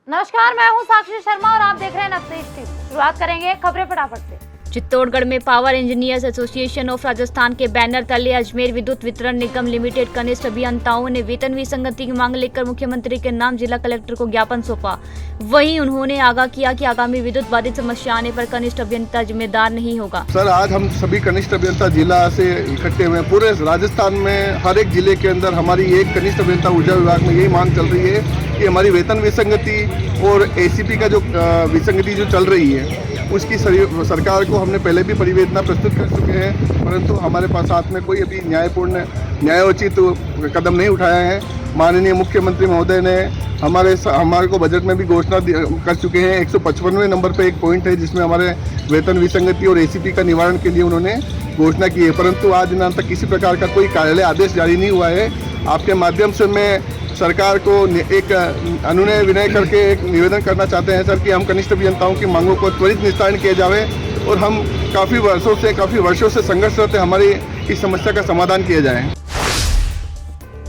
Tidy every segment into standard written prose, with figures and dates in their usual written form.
नमस्कार, मैं हूं साक्षी शर्मा और आप देख रहे हैं नक्सलिस्ट टीवी। शुरुआत करेंगे खबरें फटाफट से। चित्तौड़गढ़ में power engineers association of Rajasthan के बैनर तले अजमेर विद्युत वितरण निगम लिमिटेड कनिष्ठ अभियंताओं ने वेतन विसंगति की मांग लेकर मुख्यमंत्री के नाम जिला कलेक्टर को ज्ञापन सौंपा। वहीं उन्होंने आगाह किया कि आगामी विद्युत बाधित समस्या आने पर कनिष्ठ अभियंता जिम्मेदार नहीं होगा। सर, आज हम सभी कनिष्ठ अभियंता जिला से इकट्ठे हुए हैं। पूरे राजस्थान में हर एक जिले के अंदर हमारी एक कनिष्ठ अभियंता ऊर्जा विभाग में यही मांग चल रही है कि हमारी वेतन विसंगति और एसीपी का जो विसंगति जो चल रही है उसकी सरकार को हमने पहले भी परिवेदना प्रस्तुत कर चुके हैं, परंतु हमारे पास हाथ में कोई अभी न्यायोचित कदम नहीं उठाया है। माननीय मुख्यमंत्री महोदय ने हमारे को बजट में भी घोषणा कर चुके हैं। 155वें नंबर पे एक पॉइंट है जिसमें हमारे वेतन विसंगति और एसीपी का निवारण के लिए उन्होंने घोषणा की है, परंतु आज दिन तक किसी प्रकार का कोई कार्यालय आदेश जारी नहीं हुआ है। आपके माध्यम से मैं सरकार को एक अनुनय विनय करके एक निवेदन करना चाहते हैं सर कि हम कनिष्ठ अभियंताओं की मांगों को त्वरित निस्तारण किया जाए और हम काफ़ी वर्षों से संघर्षरत हमारी इस समस्या का समाधान किया जाए।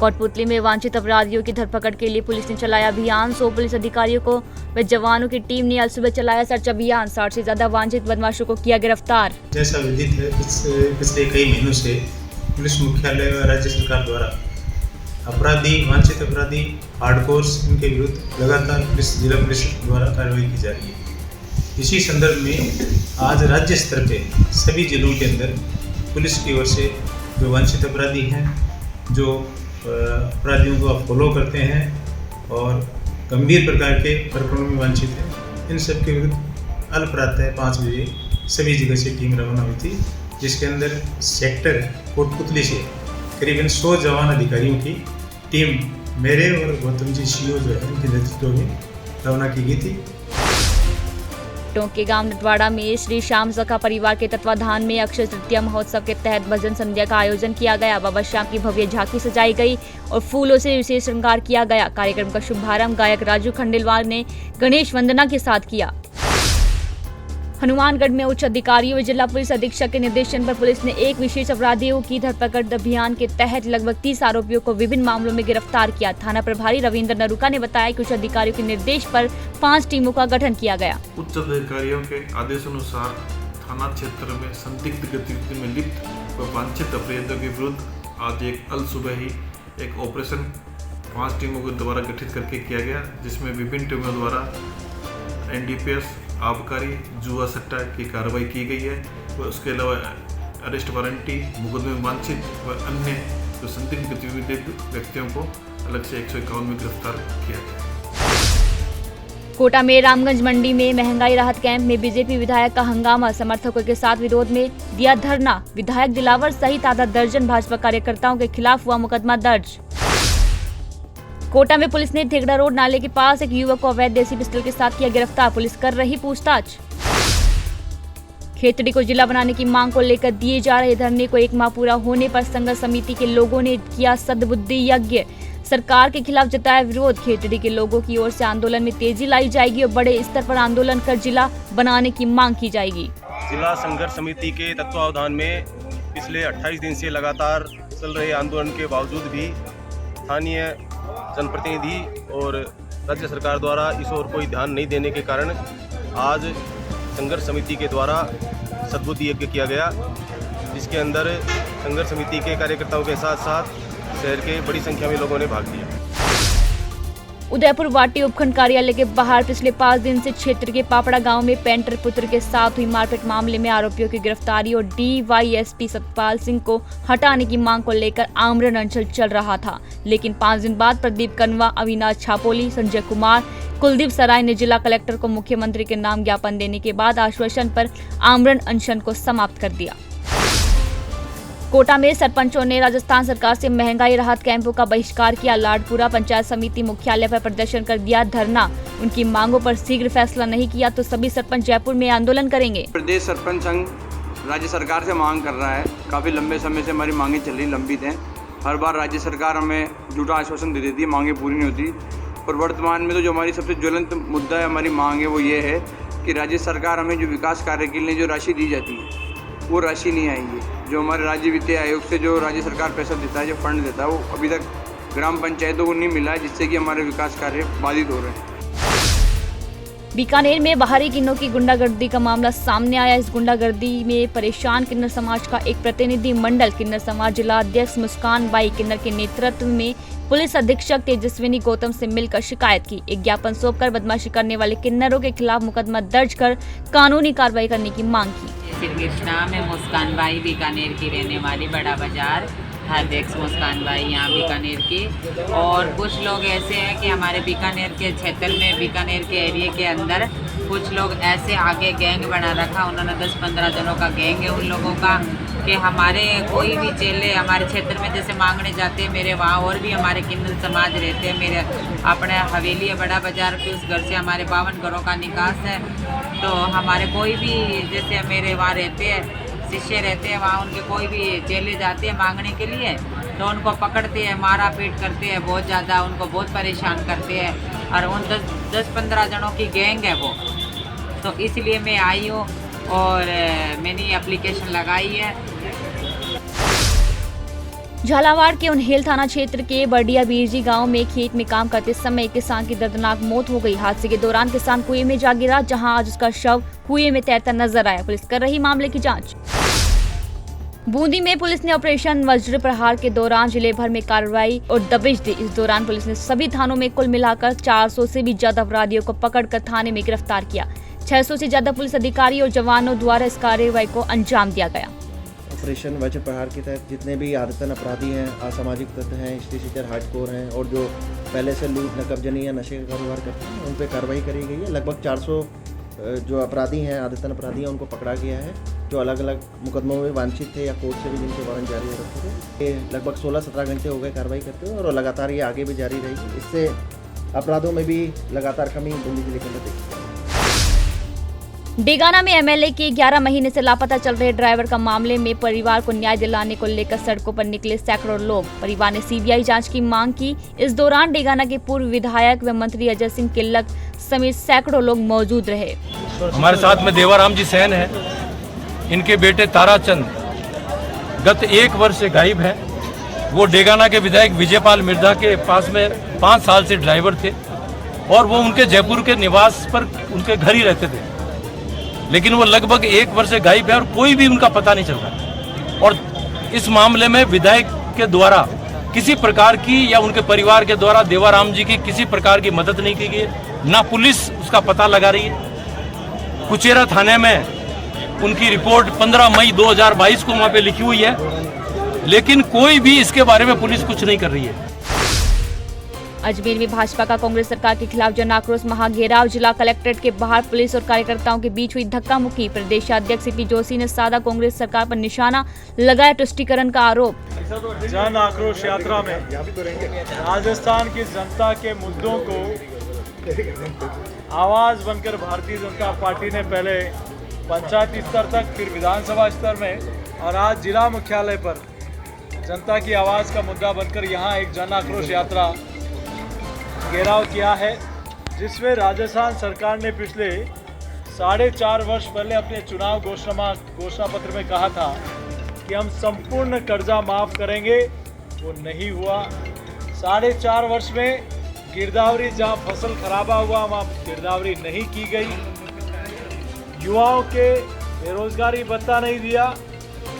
कोटपुतली में वांछित अपराधियों की धरपकड़ के लिए पुलिस ने चलाया अभियान। 100 पुलिस अधिकारियों को व जवानों की टीम ने आज सुबह चलाया सर्च अभियान। 60 से ज्यादा वांछित बदमाशों को किया गिरफ्तार। जैसा विदित है, पिछले कई महीनों से पुलिस मुख्यालय व राज्य सरकार द्वारा वांछित अपराधी हार्डकोर्स इनके विरुद्ध लगातार जिला पुलिस द्वारा कार्रवाई की जा रही है। इसी संदर्भ में आज राज्य स्तर पे सभी जिलों के अंदर पुलिस की ओर से जो वांछित अपराधी हैं, जो अपराधियों को फॉलो करते हैं और गंभीर प्रकार के प्रकरणों में वांछित हैं, इन सब के विरुद्ध अल प्रातः 5 बजे सभी जगह से टीम रवाना हुई थी, जिसके अंदर सेक्टर कोटपुतली से करीबन 100 जवान अधिकारियों की टीम मेरे और गौतम जी सीओ जो है उनके नेतृत्व में रवाना की गई थी। टोंक के गांव नटवाड़ा में श्री श्याम सखा परिवार के तत्वाधान में अक्षय तृतीया महोत्सव के तहत भजन संध्या का आयोजन किया गया। बाबा श्याम की भव्य झांकी सजाई गई और फूलों से विशेष श्रृंगार किया गया। कार्यक्रम का शुभारंभ गायक राजू खंडेलवाल ने गणेश वंदना के साथ किया। हनुमानगढ़ में उच्च अधिकारियों व जिला पुलिस अधीक्षक के निर्देशन पर पुलिस ने एक विशेष अपराधियों की धरपकड़ अभियान के तहत लगभग 30 आरोपियों को विभिन्न मामलों में गिरफ्तार किया। थाना प्रभारी रविंद्र नरुका ने बताया कि उच्च अधिकारियों के निर्देश पर 5 टीमों का गठन किया गया। उच्च अधिकारियों के आदेशानुसार थाना क्षेत्र में संदिग्ध गतिविधि में लिप्त व वांछित अपराधियों के विरुद्ध आज अल सुबह ही एक ऑपरेशन 5 टीमों के द्वारा गठित करके किया गया, जिसमें विभिन्न टीमों द्वारा NDPS आबकारी जुआ सट्टा की कार्रवाई की गई है व उसके अलावा अरेस्ट वारंटी मुकदमे में वांछित व अन्य जो संदिग्ध गतिविधि व्यक्तियों को अलग से 151 में गिरफ्तार किया गया। कोटा में रामगंज मंडी में महंगाई राहत कैंप में बीजेपी विधायक का हंगामा। समर्थकों के साथ विरोध में दिया धरना। विधायक दिलावर सहित आधा दर्जन भाजपा कार्यकर्ताओं के खिलाफ हुआ मुकदमा दर्ज। कोटा में पुलिस ने ठेगड़ा रोड नाले के पास एक युवक को अवैध देसी पिस्टल के साथ किया गिरफ्तार। पुलिस कर रही पूछताछ। खेतड़ी को जिला बनाने की मांग को लेकर दिए जा रहे धरने को 1 माह पूरा होने पर संघर्ष समिति के लोगों ने किया सद्बुद्धि यज्ञ। सरकार के खिलाफ जताया विरोध। खेतड़ी के लोगों की ओर से आंदोलन में तेजी लाई जाएगी और बड़े स्तर पर आंदोलन कर जिला बनाने की मांग की जाएगी। जिला संघर्ष समिति के तत्वावधान में पिछले 28 दिन से लगातार चल रहे आंदोलन के बावजूद भी स्थानीय जनप्रतिनिधि और राज्य सरकार द्वारा इस ओर कोई ध्यान नहीं देने के कारण आज संघर्ष समिति के द्वारा सद्बुद्धि यज्ञ किया गया, जिसके अंदर संघर्ष समिति के कार्यकर्ताओं के साथ साथ शहर के बड़ी संख्या में लोगों ने भाग लिया। उदयपुर वाटी उपखंड कार्यालय के बाहर पिछले 5 दिन से क्षेत्र के पापड़ा गांव में पेंटर पुत्र के साथ हुई मारपीट मामले में आरोपियों की गिरफ्तारी और DYSP सतपाल सिंह को हटाने की मांग को लेकर आमरण अनशन चल रहा था, लेकिन 5 दिन बाद प्रदीप कनवा, अविनाश छापोली, संजय कुमार, कुलदीप सराय ने जिला कलेक्टर को मुख्यमंत्री के नाम ज्ञापन देने के बाद आश्वासन पर आमरण अनशन को समाप्त कर दिया। कोटा में सरपंचों ने राजस्थान सरकार से महंगाई राहत कैंपों का बहिष्कार किया। लाडपुरा पंचायत समिति मुख्यालय पर प्रदर्शन कर दिया धरना। उनकी मांगों पर शीघ्र फैसला नहीं किया तो सभी सरपंच जयपुर में आंदोलन करेंगे। प्रदेश सरपंच संघ राज्य सरकार से मांग कर रहा है। काफ़ी लंबे समय से हमारी मांगें चल रही लंबित हैं। हर बार राज्य सरकार हमें झूठा आश्वासन दे देती है, मांगें पूरी नहीं होती। और वर्तमान में तो जो हमारी सबसे ज्वलंत मुद्दा है, हमारी मांग है, वो ये है कि राज्य सरकार हमें जो विकास कार्य के लिए जो राशि दी जाती है वो राशि नहीं आएगी। जो हमारे राज्य वित्तीय आयोग से जो राज्य सरकार पैसा देता है, जो फंड देता है, वो अभी तक ग्राम पंचायतों को नहीं मिला है, जिससे कि हमारे विकास कार्य बाधित हो रहे हैं। बीकानेर में बाहरी किन्नरों की गुंडागर्दी का मामला सामने आया। इस गुंडागर्दी में परेशान किन्नर समाज का एक प्रतिनिधि मंडल किन्नर समाज जिला अध्यक्ष मुस्कान बाई किन्नर के नेतृत्व में पुलिस अधीक्षक तेजस्विनी गौतम से मिलकर शिकायत की। एक ज्ञापन सौंपकर बदमाशी करने वाले किन्नरों के खिलाफ मुकदमा दर्ज कर कानूनी कार्रवाई करने की मांग की। श्री कृष्णा, मैं मुस्कान बाई बीकानेर की रहने वाली, बड़ा बाजार अध्यक्ष मुस्कान बाई यहाँ बीकानेर की। और कुछ लोग ऐसे हैं कि हमारे बीकानेर के क्षेत्र में, बीकानेर के एरिया के अंदर कुछ लोग ऐसे आगे गैंग बना रखा, उन्होंने 10-15 जनों का गैंग है उन लोगों का, कि हमारे कोई भी चेले हमारे क्षेत्र में जैसे मांगने जाते हैं, मेरे वहाँ और भी हमारे किन्नर समाज रहते हैं, मेरे अपने हवेली है बड़ा बाजार के, उस घर से हमारे 52 घरों का निकास है। तो हमारे कोई भी जैसे मेरे वहाँ रहते हैं, शिष्य रहते हैं वहाँ, उनके कोई भी चेले जाते हैं मांगने के लिए तो उनको पकड़ते हैं, मारा पीट करते हैं, बहुत ज़्यादा उनको बहुत परेशान करते हैं। और उन 10-15 जनों की गैंग है वो। तो इसलिए मैं आई हूँ और मैंने ये एप्लीकेशन लगाई है। झालावाड़ के उन्हेल थाना क्षेत्र के बर्डिया बीरजी गांव में खेत में काम करते समय एक किसान की दर्दनाक मौत हो गई। हादसे के दौरान किसान कुएं में जा गिरा, जहां आज उसका शव कुएं में तैरता नजर आया। पुलिस कर रही मामले की जांच। बूंदी में पुलिस ने ऑपरेशन वज्र प्रहार के दौरान जिले भर में कार्रवाई और दबिश दी। इस दौरान पुलिस ने सभी थानों में कुल मिलाकर 400 से भी ज्यादा अपराधियों को पकड़कर थाने में गिरफ्तार किया। 600 से ज्यादा पुलिस अधिकारी और जवानों द्वारा इस कार्रवाई को अंजाम दिया गया। ऑपरेशन वज्र प्रहार के तहत जितने भी आदतन अपराधी हैं, असामाजिक तत्व हैं, हिस्ट्री शीटर, हार्डकोर हैं और जो पहले से लूट नकबजनी या नशे का कारोबार करते हैं, उन पर कार्रवाई करी गई है। लगभग 400 जो अपराधी हैं, आदतन अपराधी हैं, उनको पकड़ा गया है, जो अलग अलग मुकदमों में वांछित थे या कोर्ट से भी जिनके वारंट जारी हो रखे थे। ये लगभग 16-17 घंटे हो गए कार्रवाई करते हुए और लगातार ये आगे भी जारी रहेगी। इससे अपराधों में भी लगातार कमी बूंदी जिले के अंदर देखी। डेगाना में एमएलए के 11 महीने से लापता चल रहे ड्राइवर का मामले में परिवार को न्याय दिलाने को लेकर सड़कों पर निकले सैकड़ों लोग। परिवार ने सीबीआई जांच की मांग की। इस दौरान डेगाना के पूर्व विधायक व मंत्री अजय सिंह किल्लक समेत सैकड़ों लोग मौजूद रहे। हमारे साथ में देवाराम जी सैन है, इनके बेटे ताराचंद गत 1 वर्ष से गायब है। वो डेगाना के विधायक विजयपाल मिर्जा के पास में 5 साल से ड्राइवर थे और वो उनके जयपुर के निवास पर उनके घर ही रहते थे, लेकिन वो लगभग 1 वर्ष से गायब है और कोई भी उनका पता नहीं चल रहा। और इस मामले में विधायक के द्वारा किसी प्रकार की या उनके परिवार के द्वारा देवाराम जी की किसी प्रकार की मदद नहीं की गई, ना पुलिस उसका पता लगा रही है। कुचेरा थाने में उनकी रिपोर्ट 15 मई 2022 को वहाँ पे लिखी हुई है, लेकिन कोई भी इसके बारे में पुलिस कुछ नहीं कर रही है। अजमेर में भाजपा का कांग्रेस सरकार के खिलाफ जन आक्रोश महाघेराव। जिला कलेक्ट्रेट के बाहर पुलिस और कार्यकर्ताओं के बीच हुई धक्का मुक्की। प्रदेशाध्यक्ष सीपी जोशी ने सादा कांग्रेस सरकार पर निशाना लगाया, तुष्टीकरण का आरोप। जन आक्रोश यात्रा में राजस्थान की जनता के मुद्दों को आवाज बनकर भारतीय जनता पार्टी ने पहले पंचायती स्तर तक, फिर विधानसभा स्तर में और आज जिला मुख्यालय पर जनता की आवाज का मुद्दा बनकर यहाँ एक जन आक्रोश यात्रा घेराव किया है, जिसमें राजस्थान सरकार ने पिछले 4.5 वर्ष पहले अपने चुनाव घोषणा पत्र में कहा था कि हम संपूर्ण कर्जा माफ करेंगे। वो नहीं हुआ। 4.5 वर्ष में गिरदावरी, जहाँ फसल खराबा हुआ वहाँ गिरदावरी नहीं की गई। युवाओं के बेरोजगारी भत्ता नहीं दिया।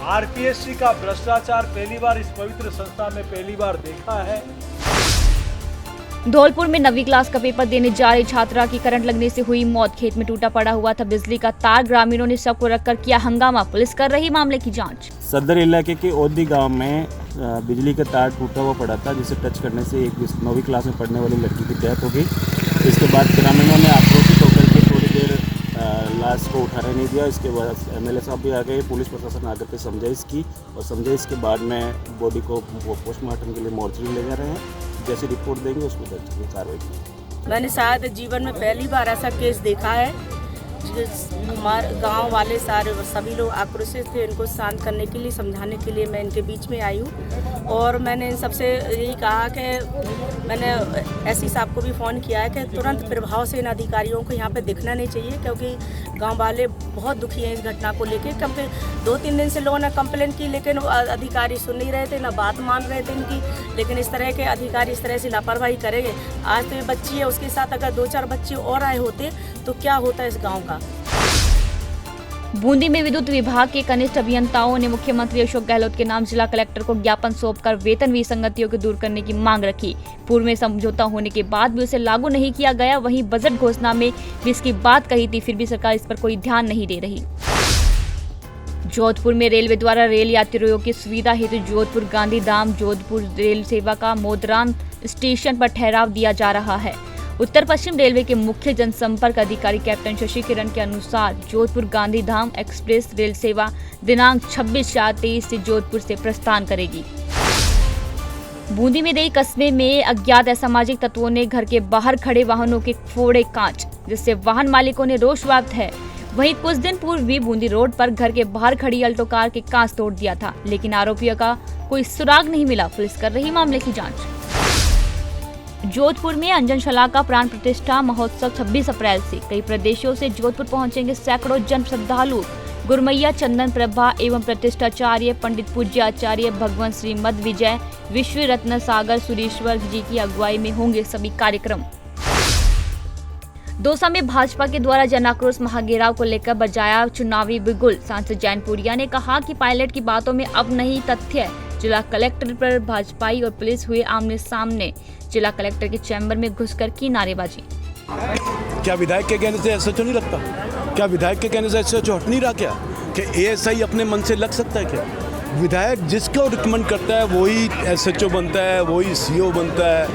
आरपीएससी का भ्रष्टाचार पहली बार इस पवित्र संस्था में पहली बार देखा है। धौलपुर में 9वीं क्लास का पेपर देने जा रही छात्रा की करंट लगने से हुई मौत। खेत में टूटा पड़ा हुआ था बिजली का तार। ग्रामीणों ने शव को रखकर किया हंगामा। पुलिस कर रही मामले की जांच। सदर इलाके के ओदी गांव में बिजली का तार टूटा हुआ पड़ा था, जिसे टच करने से एक 9वीं क्लास में पढ़ने वाली लड़की की डेथ हो गई। इसके बाद ग्रामीणों ने आक्रोशित होकर के थोड़ी देर लाश को उठाने नहीं दिया। इसके बाद एमएलए साहब भी आ गए, पुलिस प्रशासन आकर के समझाइश की और समझाइश के बाद में बॉडी को पोस्टमार्टम के लिए मोर्चरी ले जा रहे हैं। जैसे रिपोर्ट देंगे उसको दर्ज कार्रवाई की। मैंने शायद जीवन में पहली बार ऐसा केस देखा है हमारे गांव वाले सभी लोग आक्रोशित थे। इनको शांत करने के लिए, समझाने के लिए मैं इनके बीच में आई हूँ और मैंने इन सबसे यही कहा कि मैंने एसपी साहब को भी फ़ोन किया है कि तुरंत प्रभाव से इन अधिकारियों को यहाँ पे दिखना नहीं चाहिए, क्योंकि गांव वाले बहुत दुखी हैं इस घटना को लेकर। क्योंकि 2-3 दिन से लोगों ने कंप्लेंट की, लेकिन अधिकारी सुन नहीं रहे थे, ना बात मान रहे थे इनकी। लेकिन इस तरह के अधिकारी इस तरह से लापरवाही करेंगे। आज तो ये बच्ची है, उसके साथ अगर 2-4 बच्चे और आए होते तो क्या होता इस गाँव का। बूंदी में विद्युत विभाग के कनिष्ठ अभियंताओं ने मुख्यमंत्री अशोक गहलोत के नाम जिला कलेक्टर को ज्ञापन सौंपकर वेतन विसंगतियों को दूर करने की मांग रखी। पूर्व में समझौता होने के बाद भी उसे लागू नहीं किया गया। वहीं बजट घोषणा में भी इसकी बात कही थी, फिर भी सरकार इस पर कोई ध्यान नहीं दे रही। जोधपुर में रेलवे द्वारा रेल यात्रियों की सुविधा हेतु जोधपुर गांधीधाम जोधपुर रेल सेवा का मोदरान स्टेशन पर ठहराव दिया जा रहा है। उत्तर पश्चिम रेलवे के मुख्य जनसंपर्क अधिकारी कैप्टन शशि किरण के अनुसार जोधपुर गांधीधाम एक्सप्रेस रेल सेवा दिनांक 26/4/23 से जोधपुर से प्रस्थान करेगी। बूंदी में देई कस्बे में अज्ञात असामाजिक तत्वों ने घर के बाहर खड़े वाहनों के फोड़े कांच, जिससे वाहन मालिकों ने रोष व्यक्त है। वहीं कुछ दिन पूर्व भी बूंदी रोड पर घर के बाहर खड़ी अल्टो कार के कांच तोड़ दिया था, लेकिन आरोपियों का कोई सुराग नहीं मिला। पुलिस कर रही मामले की जांच। जोधपुर में अंजन शलाका प्राण प्रतिष्ठा महोत्सव 26 अप्रैल से कई प्रदेशों से जोधपुर पहुंचेंगे सैकड़ों जन श्रद्धालु। गुरमैया चंदन प्रभा एवं प्रतिष्ठाचार्य पंडित पूज्य आचार्य भगवान श्री मद विजय विश्व रत्न सागर सुरेश्वर जी की अगुवाई में होंगे सभी कार्यक्रम। दौसा में भाजपा के द्वारा जन आक्रोश महाघेराव को लेकर बजाया चुनावी बिगुल। सांसद जैनपुरिया ने कहा कि पायलट की बातों में अब नहीं तथ्य। जिला कलेक्टर पर भाजपाई और पुलिस हुए आमने सामने। जिला कलेक्टर के चैम्बर में घुसकर की नारेबाजी। क्या विधायक के कहने से एसएचओ नहीं लगता? क्या विधायक के कहने से एसएचओ हट नहीं रहा? क्या कि एएसआई अपने मन से लग सकता है? क्या विधायक जिसको रिकमेंड करता है वही एसएचओ बनता है, वही सीओ बनता है,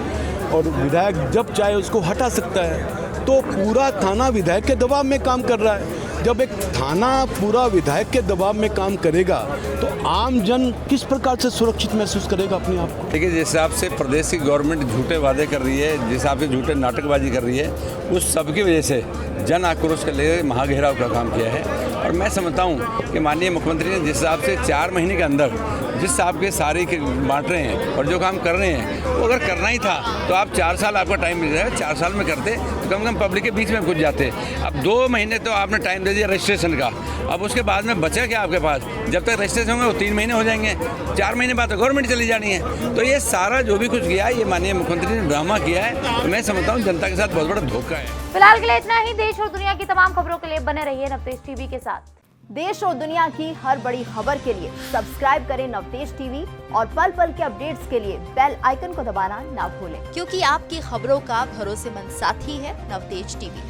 और विधायक जब चाहे उसको हटा सकता है। तो पूरा थाना विधायक के दबाव में काम कर रहा है। जब एक थाना पूरा विधायक के दबाव में काम करेगा तो आम जन किस प्रकार से सुरक्षित महसूस करेगा अपने आप को? देखिए, जिस हिसाब से प्रदेश की गवर्नमेंट झूठे वादे कर रही है, जिस हिसाब से झूठे नाटकबाजी कर रही है, उस सब की वजह से जन आक्रोश के लिए महाघेराव का काम किया है। और मैं समझता हूँ कि माननीय मुख्यमंत्री ने जिस हिसाब से 4 महीने के अंदर जिस हिसाब के सारे बांट रहे हैं और जो काम कर रहे हैं, वो अगर करना ही था तो आप 4 साल आपका टाइम मिल जाएगा, 4 साल में करते तो कम से कम पब्लिक के बीच में घुस जाते। अब 2 महीने तो आपने टाइम दे दिया रजिस्ट्रेशन का, अब उसके बाद में बचा क्या आपके पास? जब तक रजिस्ट्रेशन होंगे वो 3 महीने हो जाएंगे, 4 महीने बाद तो गवर्नमेंट चली जानी है। तो ये सारा जो भी कुछ किया है, ये माननीय मुख्यमंत्री ने ड्रामा किया है। तो मैं समझता हूँ जनता के साथ बहुत बड़ा धोखा है। फिलहाल के लिए इतना ही। देश और दुनिया की तमाम खबरों के लिए बने रहिए नवतेज टीवी के साथ। देश और दुनिया की हर बड़ी खबर के लिए सब्सक्राइब करें नवतेज टीवी और पल पल के अपडेट्स के लिए बेल आइकन को दबाना ना भूलें, क्योंकि आपकी खबरों का भरोसेमंद साथी है नवतेज टीवी।